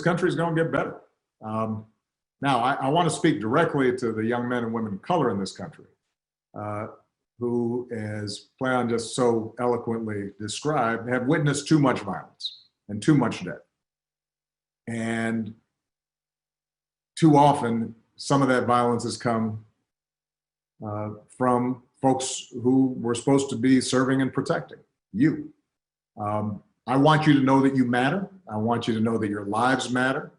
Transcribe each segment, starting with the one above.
country is going to get better. Now, I want to speak directly to the young men and women of color in this country, who, as Playon just so eloquently described, have witnessed too much violence and too much death. And too often, some of that violence has come from folks who were supposed to be serving and protecting you. I want you to know that you matter. I want you to know that your lives matter,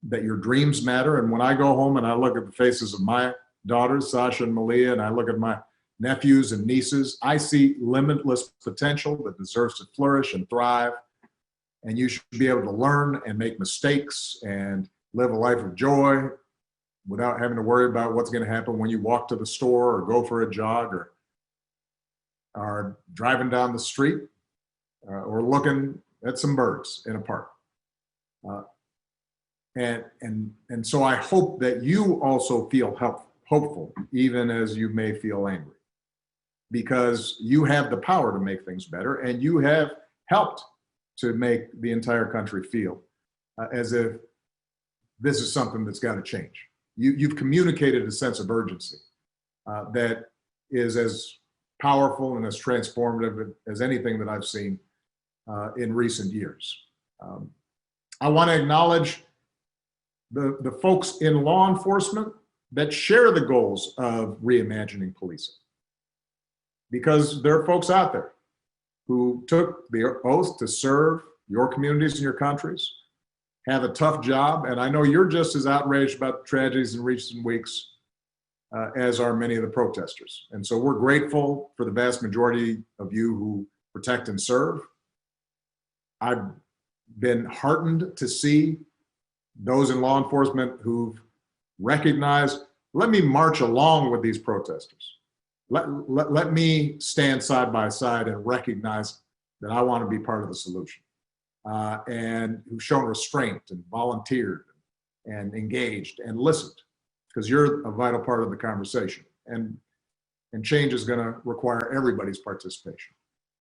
that your dreams matter. And when I go home and I look at the faces of my daughters, Sasha and Malia, and I look at my nephews and nieces, I see limitless potential that deserves to flourish and thrive. And you should be able to learn and make mistakes and live a life of joy without having to worry about what's going to happen when you walk to the store or go for a jog or are driving down the street or looking at some birds in a park. And so I hope that you also feel hopeful, even as you may feel angry, because you have the power to make things better, and you have helped to make the entire country feel as if this is something that's got to change. You've communicated a sense of urgency that is as powerful and as transformative as anything that I've seen in recent years. I want to acknowledge the folks in law enforcement that share the goals of reimagining policing, because there are folks out there who took the oath to serve your communities and your countries, have a tough job, and I know you're just as outraged about the tragedies in recent weeks as are many of the protesters. And so we're grateful for the vast majority of you who protect and serve. I've been heartened to see those in law enforcement who've recognized, let me march along with these protesters. Let me stand side by side and recognize that I want to be part of the solution. And who've shown restraint and volunteered and engaged and listened, because you're a vital part of the conversation. And change is going to require everybody's participation.